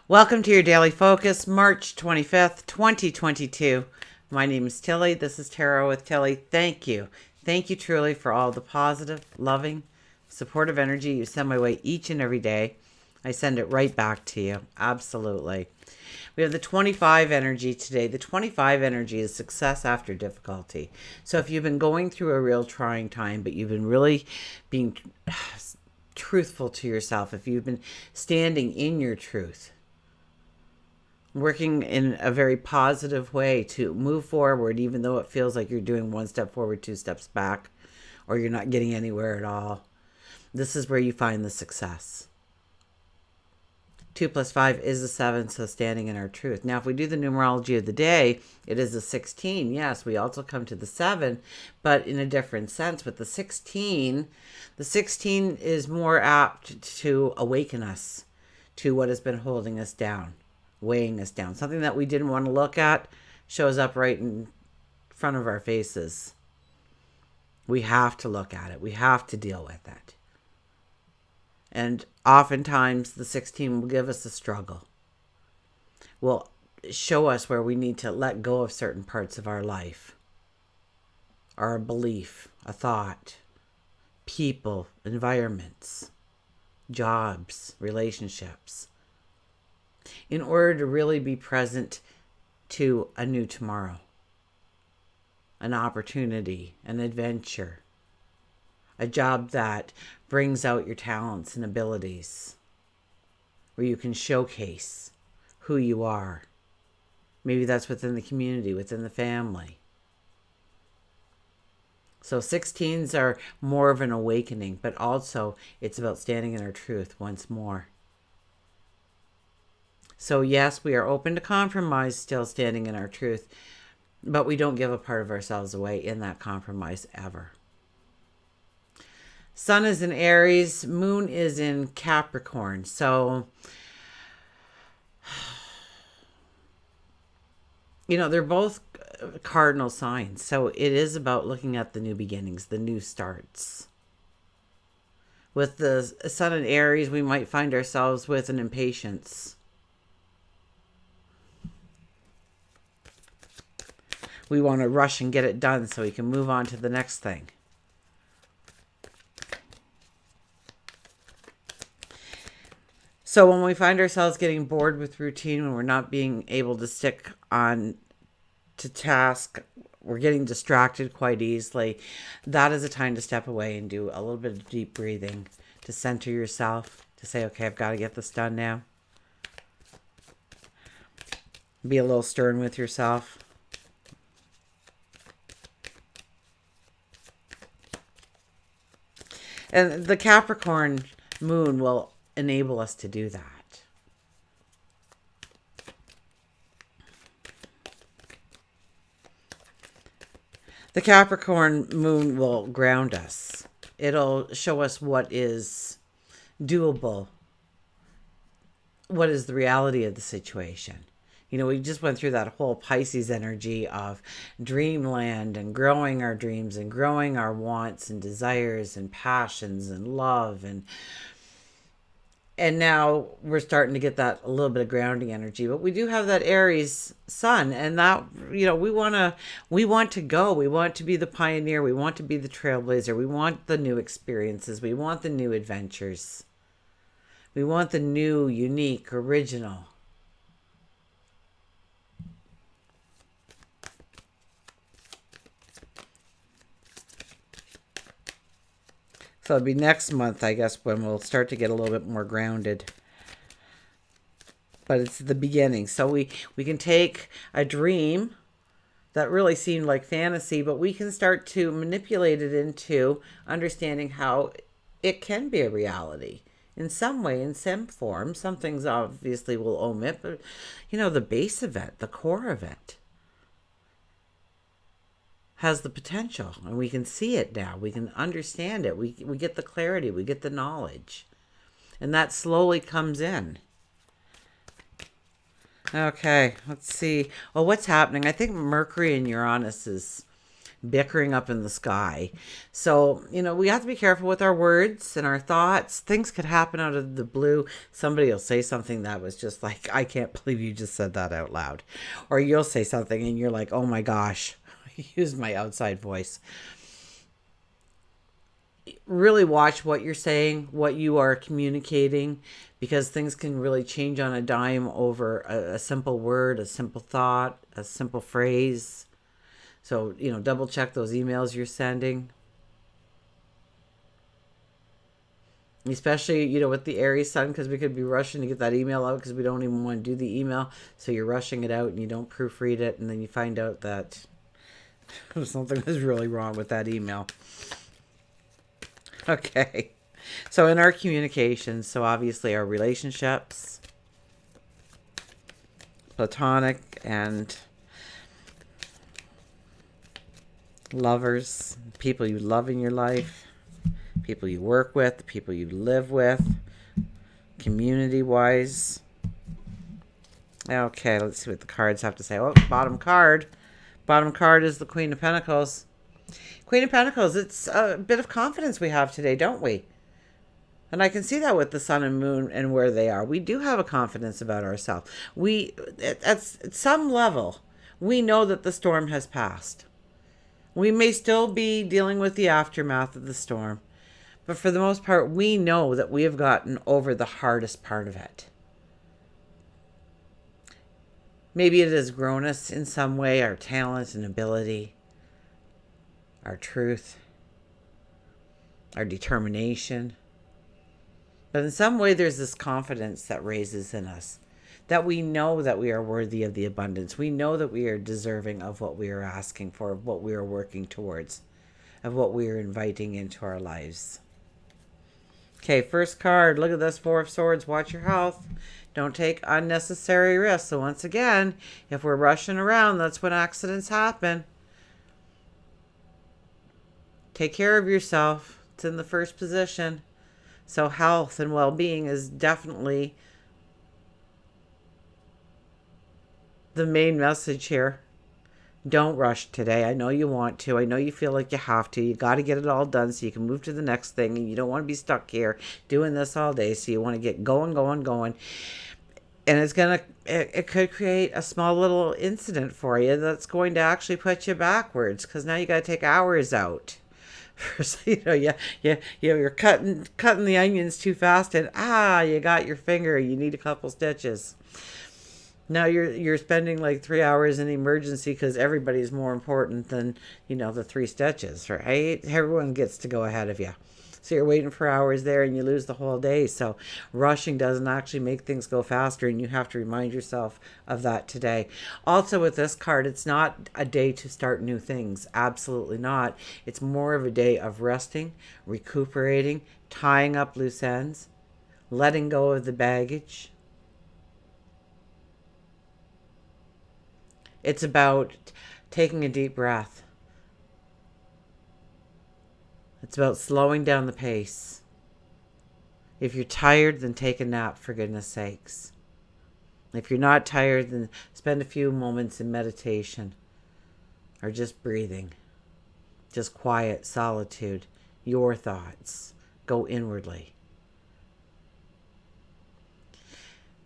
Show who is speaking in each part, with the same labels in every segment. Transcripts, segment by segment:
Speaker 1: Welcome to your daily focus, March 25th, 2022. My name is Tilly. This is Tarot with Tilly. Thank you. Thank you truly for all the positive, loving, supportive energy you send my way each and every day. I send it right back to you. Absolutely. We have the 25 energy today. The 25 energy is success after difficulty. So if you've been going through a real trying time, but you've been really being truthful to yourself, if you've been standing in your truth, working in a very positive way to move forward, even though it feels like you're doing one step forward, two steps back, or you're not getting anywhere at all. This is where you find the success. 2 plus 5 is a 7, so standing in our truth. Now, if we do the numerology of the day, it is a 16. Yes, we also come to the 7, but in a different sense. With the 16 is more apt to awaken us to what has been holding us down, weighing us down. Something that we didn't want to look at shows up right in front of our faces. We have to look at it. We have to deal with it. And oftentimes the 16 will give us a struggle. Will show us where we need to let go of certain parts of our life. Or a belief, a thought, people, environments, jobs, relationships, in order to really be present to a new tomorrow, an opportunity, an adventure, a job that brings out your talents and abilities, where you can showcase who you are. Maybe that's within the community, within the family. So 16s are more of an awakening, but also it's about standing in our truth once more. So yes, we are open to compromise, still standing in our truth, but we don't give a part of ourselves away in that compromise ever. Sun is in Aries, Moon is in Capricorn. So, they're both cardinal signs. So it is about looking at the new beginnings, the new starts. With the Sun in Aries, we might find ourselves with an impatience. We want to rush and get it done so we can move on to the next thing. So when we find ourselves getting bored with routine, when we're not being able to stick on to task, we're getting distracted quite easily, that is a time to step away and do a little bit of deep breathing, to center yourself, to say, okay, I've got to get this done now. Be a little stern with yourself. And the Capricorn moon will enable us to do that. The Capricorn moon will ground us. It'll show us what is doable, what is the reality of the situation. We just went through that whole Pisces energy of dreamland and growing our dreams and growing our wants and desires and passions and love. And now we're starting to get that a little bit of grounding energy. But we do have that Aries sun, and that, we want to go. We want to be the pioneer. We want to be the trailblazer. We want the new experiences. We want the new adventures. We want the new, unique, original. So it'll be next month, I guess, when we'll start to get a little bit more grounded. But it's the beginning. So we can take a dream that really seemed like fantasy, but we can start to manipulate it into understanding how it can be a reality in some way, in some form. Some things obviously will omit, but the base of it, the core of it, has the potential, and we can see it now. We can understand it. We get the clarity. We get the knowledge. And that slowly comes in. Okay, let's see. Well, what's happening? I think Mercury and Uranus is bickering up in the sky. So, we have to be careful with our words and our thoughts. Things could happen out of the blue. Somebody will say something that was just like, I can't believe you just said that out loud. Or you'll say something and you're like, oh my gosh, I used my outside voice. Really watch what you're saying, what you are communicating, because things can really change on a dime over a simple word, a simple thought, a simple phrase. So, double check those emails you're sending. Especially, with the Aries sun, because we could be rushing to get that email out because we don't even want to do the email. So you're rushing it out and you don't proofread it, and then you find out that something was really wrong with that email. Okay. So in our communications, so obviously our relationships, platonic and lovers, people you love in your life, people you work with, people you live with, community-wise. Okay, let's see what the cards have to say. Oh, bottom card. Bottom card is the Queen of Pentacles. Queen of Pentacles, it's a bit of confidence we have today, don't we? And I can see that with the sun and moon and where they are. We do have a confidence about ourselves. At some level, we know that the storm has passed. We may still be dealing with the aftermath of the storm, but for the most part, we know that we have gotten over the hardest part of it. Maybe it has grown us in some way, our talent and ability, our truth, our determination. But in some way, there's this confidence that raises in us, that we know that we are worthy of the abundance. We know that we are deserving of what we are asking for, of what we are working towards, of what we are inviting into our lives. Okay, first card. Look at this, Four of Swords. Watch your health. Don't take unnecessary risks. So once again, if we're rushing around, that's when accidents happen. Take care of yourself. It's in the first position. So health and well-being is definitely the main message here. Don't rush today. I know you want to. I know you feel like you have to. You got to get it all done so you can move to the next thing. And you don't want to be stuck here doing this all day. So you want to get going. And it could create a small little incident for you that's going to actually put you backwards, because now you got to take hours out. So, you're cutting the onions too fast, and you got your finger. You need a couple stitches. Now you're spending like 3 hours in emergency because everybody's more important than the 3 stitches, right? Everyone gets to go ahead of you. So you're waiting for hours there and you lose the whole day. So rushing doesn't actually make things go faster, and you have to remind yourself of that today. Also with this card, it's not a day to start new things. Absolutely not. It's more of a day of resting, recuperating, tying up loose ends, letting go of the baggage. It's about taking a deep breath. It's about slowing down the pace. If you're tired, then take a nap, for goodness sakes. If you're not tired, then spend a few moments in meditation or just breathing. Just quiet, solitude, your thoughts. Go inwardly.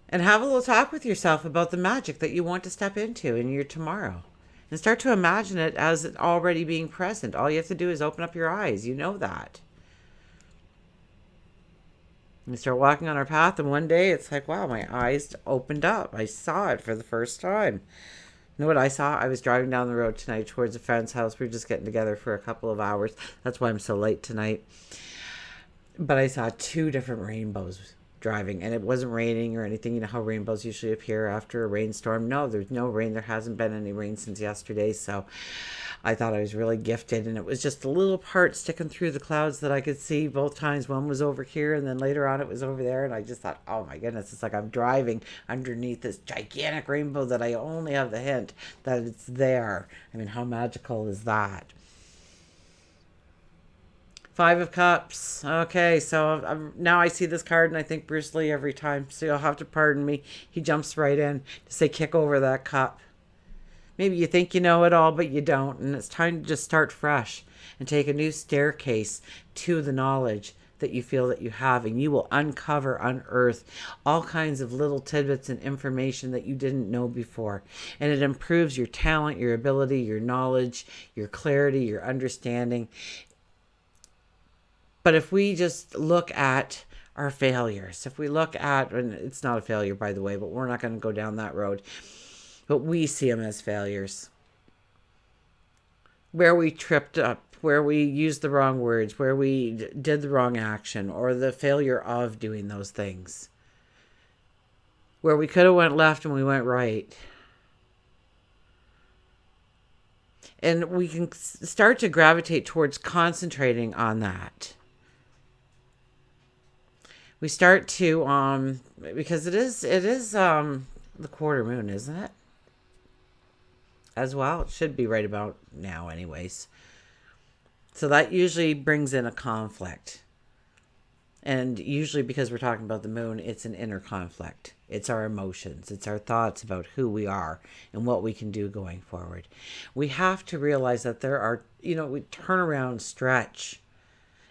Speaker 1: And have a little talk with yourself about the magic that you want to step into in your tomorrow. And start to imagine it as it already being present. All you have to do is open up your eyes. You know that. And start walking on our path, and one day it's like, wow, my eyes opened up. I saw it for the first time. You know what I saw? I was driving down the road tonight towards a friend's house. We were just getting together for a couple of hours. That's why I'm so late tonight. But I saw 2 different rainbows driving, and it wasn't raining or anything. You know how rainbows usually appear after a rainstorm? No, there's no rain. There hasn't been any rain since yesterday, so I thought I was really gifted, and it was just a little part sticking through the clouds that I could see both times. One was over here, and then later on it was over there, and I just thought, oh my goodness, it's like I'm driving underneath this gigantic rainbow that I only have the hint that it's there. I mean, how magical is that? 5 of Cups. Okay, so now I see this card and I think Bruce Lee every time. So you'll have to pardon me. He jumps right in to say, kick over that cup. Maybe you think you know it all, but you don't. And it's time to just start fresh and take a new staircase to the knowledge that you feel that you have. And you will unearth all kinds of little tidbits and information that you didn't know before. And it improves your talent, your ability, your knowledge, your clarity, your understanding. But if we just look at our failures, if we look at, and it's not a failure, by the way, but we're not going to go down that road, but we see them as failures. Where we tripped up, where we used the wrong words, where we did the wrong action, or the failure of doing those things. Where we could have went left and we went right. And we can start to gravitate towards concentrating on that. We start to, because it is the quarter moon, isn't it? As well, it should be right about now anyways. So that usually brings in a conflict. And usually because we're talking about the moon, it's an inner conflict. It's our emotions. It's our thoughts about who we are and what we can do going forward. We have to realize that there are, we turn around, stretch,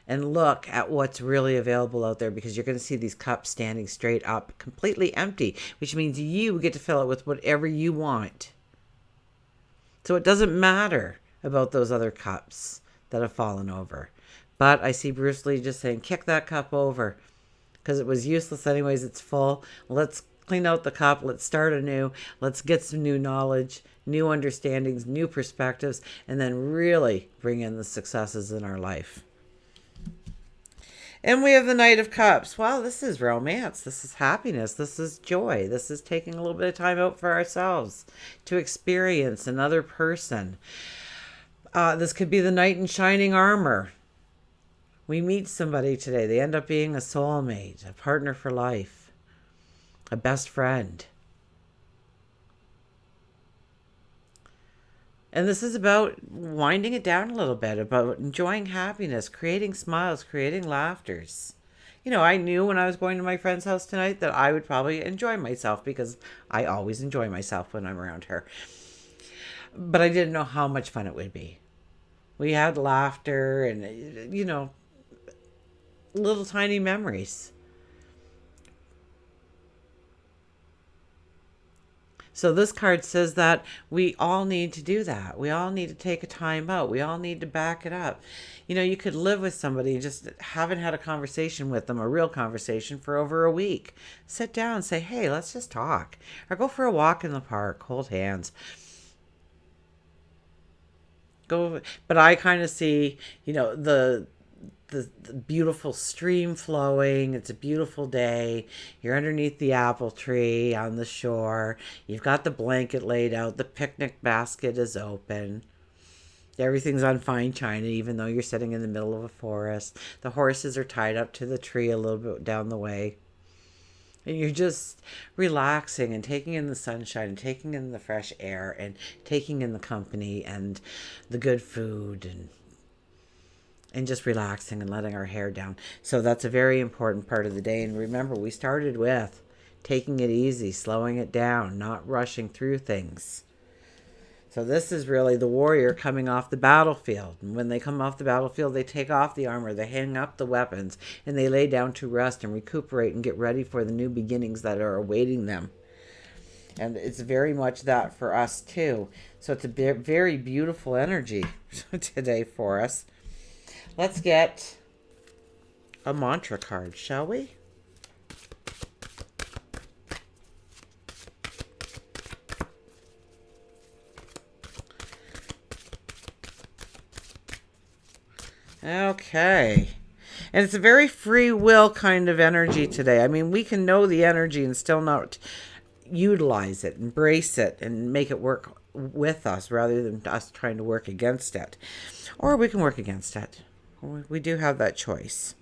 Speaker 1: and look at what's really available out there, because you're going to see these cups standing straight up, completely empty, which means you get to fill it with whatever you want. So it doesn't matter about those other cups that have fallen over. But I see Bruce Lee just saying, kick that cup over, because it was useless anyways. It's full. Let's clean out the cup. Let's start anew. Let's get some new knowledge, new understandings, new perspectives, and then really bring in the successes in our life. And we have the Knight of Cups. Well, this is romance. This is happiness. This is joy. This is taking a little bit of time out for ourselves to experience another person. This could be the knight in shining armor. We meet somebody today. They end up being a soulmate, a partner for life, a best friend. And this is about winding it down a little bit, about enjoying happiness, creating smiles, creating laughters. I knew when I was going to my friend's house tonight that I would probably enjoy myself, because I always enjoy myself when I'm around her. But I didn't know how much fun it would be. We had laughter and, little tiny memories. So this card says that we all need to do that. We all need to take a time out. We all need to back it up. You could live with somebody and just haven't had a conversation with them, a real conversation, for over a week. Sit down and say, hey, let's just talk. Or go for a walk in the park, hold hands. But I kind of see, the beautiful stream flowing. It's a beautiful day. You're underneath the apple tree on the shore. You've got the blanket laid out. The picnic basket is open. Everything's on fine china, even though you're sitting in the middle of a forest. The horses are tied up to the tree a little bit down the way. And you're just relaxing and taking in the sunshine and taking in the fresh air and taking in the company and the good food and just relaxing and letting our hair down. So that's a very important part of the day. And remember, we started with taking it easy, slowing it down, not rushing through things. So this is really the warrior coming off the battlefield. And when they come off the battlefield, they take off the armor, they hang up the weapons, and they lay down to rest and recuperate and get ready for the new beginnings that are awaiting them. And it's very much that for us too. So it's a very beautiful energy today for us. Let's get a mantra card, shall we? Okay. And it's a very free will kind of energy today. I mean, we can know the energy and still not utilize it, embrace it, and make it work with us rather than us trying to work against it. Or we can work against it. We do have that choice.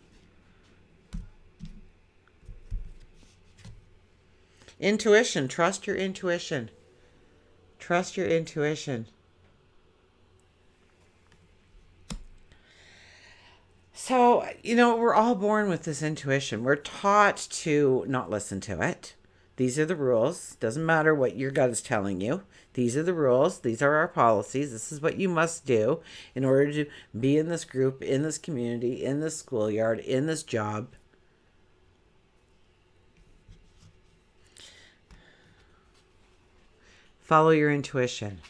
Speaker 1: Intuition. Trust your intuition. Trust your intuition. So, we're all born with this intuition. We're taught to not listen to it. These are the rules. Doesn't matter what your gut is telling you. These are the rules. These are our policies. This is what you must do in order to be in this group, in this community, in this schoolyard, in this job. Follow your intuition.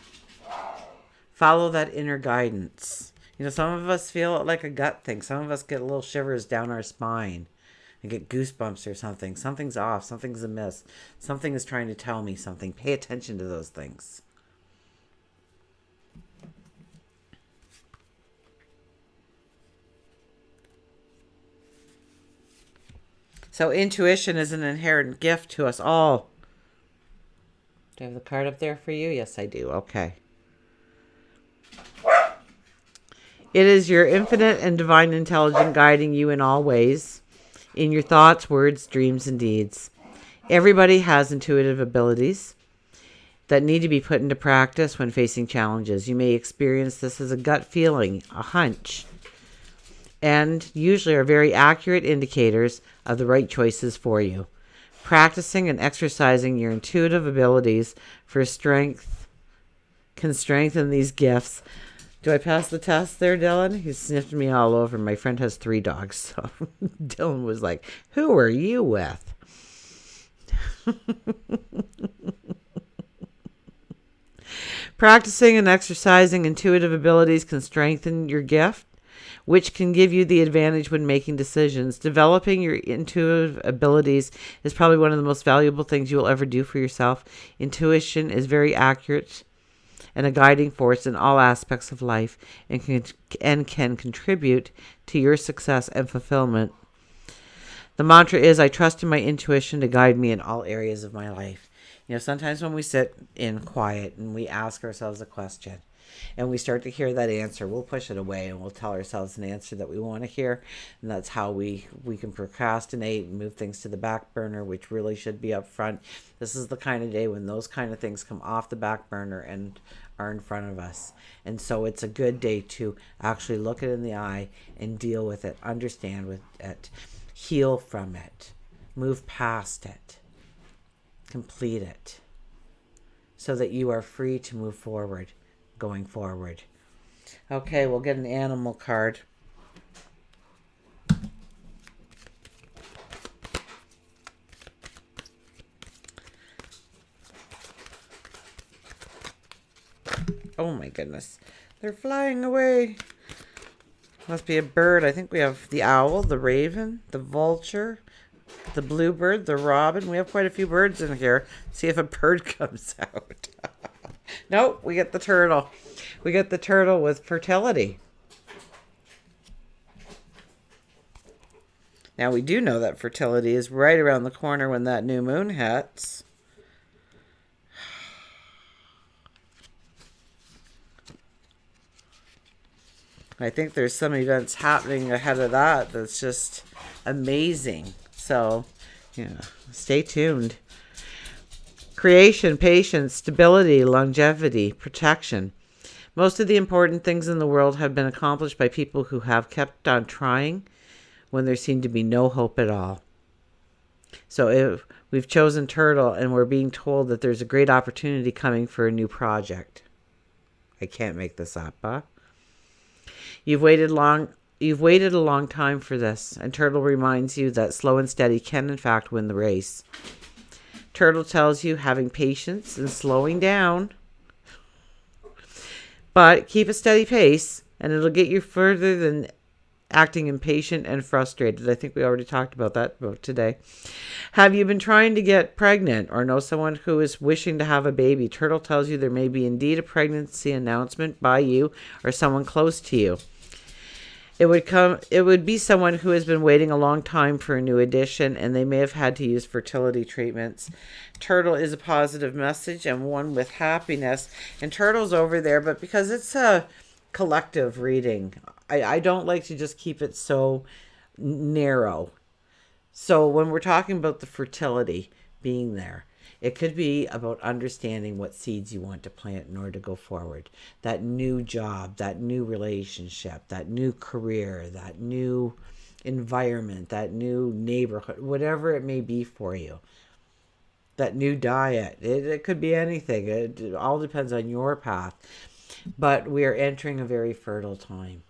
Speaker 1: Follow that inner guidance. Some of us feel it like a gut thing. Some of us get little shivers down our spine and get goosebumps or something. Something's off. Something's amiss. Something is trying to tell me something. Pay attention to those things. So intuition is an inherent gift to us all. Do I have the card up there for you? Yes, I do. Okay. It is your infinite and divine intelligence guiding you in all ways, in your thoughts, words, dreams, and deeds. Everybody has intuitive abilities that need to be put into practice when facing challenges. You may experience this as a gut feeling, a hunch, and usually are very accurate indicators of the right choices for you. Practicing and exercising your intuitive abilities for strength can strengthen these gifts. Do I pass the test there, Dylan? He sniffed me all over. My friend has 3 dogs, so Dylan was like, who are you with? Practicing and exercising intuitive abilities can strengthen your gift, which can give you the advantage when making decisions. Developing your intuitive abilities is probably one of the most valuable things you will ever do for yourself. Intuition is very accurate and a guiding force in all aspects of life and can contribute to your success and fulfillment. The mantra is, I trust in my intuition to guide me in all areas of my life. Sometimes when we sit in quiet and we ask ourselves a question and we start to hear that answer, we'll push it away and we'll tell ourselves an answer that we want to hear. And that's how we can procrastinate and move things to the back burner, which really should be up front. This is the kind of day when those kind of things come off the back burner and are in front of us. And so it's a good day to actually look it in the eye and deal with it, understand with it, heal from it, move past it, complete it, so that you are free to move forward, going forward. Okay, we'll get an animal card. Oh my goodness. They're flying away. Must be a bird. I think we have the owl, the raven, the vulture, the bluebird, the robin. We have quite a few birds in here. See if a bird comes out. Nope, we get the turtle. We get the turtle with fertility. Now we do know that fertility is right around the corner when that new moon hits. I think there's some events happening ahead of that that's just amazing. So, stay tuned. Creation, patience, stability, longevity, protection. Most of the important things in the world have been accomplished by people who have kept on trying when there seemed to be no hope at all. So if we've chosen turtle and we're being told that there's a great opportunity coming for a new project. I can't make this up, huh? You've waited a long time for this, and turtle reminds you that slow and steady can in fact win the race. Turtle tells you having patience and slowing down, but keep a steady pace and it'll get you further than acting impatient and frustrated. I think we already talked about that today. Have you been trying to get pregnant or know someone who is wishing to have a baby? Turtle tells you there may be indeed a pregnancy announcement by you or someone close to you. It would be someone who has been waiting a long time for a new addition, and they may have had to use fertility treatments. Turtle is a positive message and one with happiness. And Turtle's over there, but because it's a collective reading, I don't like to just keep it so narrow. So when we're talking about the fertility being there, it could be about understanding what seeds you want to plant in order to go forward. That new job, that new relationship, that new career, that new environment, that new neighborhood, whatever it may be for you. that new diet. It could be anything. It all depends on your path. But we are entering a very fertile time.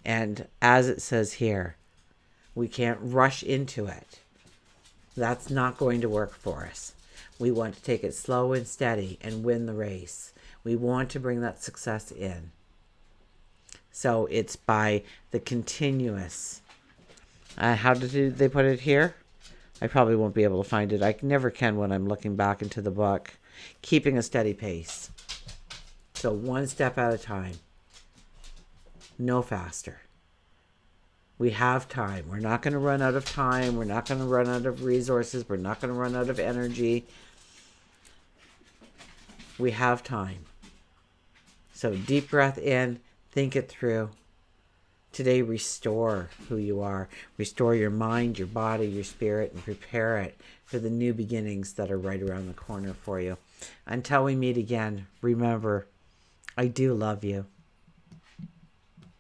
Speaker 1: And as it says here, we can't rush into it. That's not going to work for us. We want to take it slow and steady and win the race. We want to bring that success in. So it's by the continuous. How did they put it here? I probably won't be able to find it. I never can when I'm looking back into the book. Keeping a steady pace. So one step at a time. No faster. We have time. We're not going to run out of time. We're not going to run out of resources. We're not going to run out of energy. We have time. So deep breath in. Think it through. Today, restore who you are. Restore your mind, your body, your spirit, and prepare it for the new beginnings that are right around the corner for you. Until we meet again, remember, I do love you.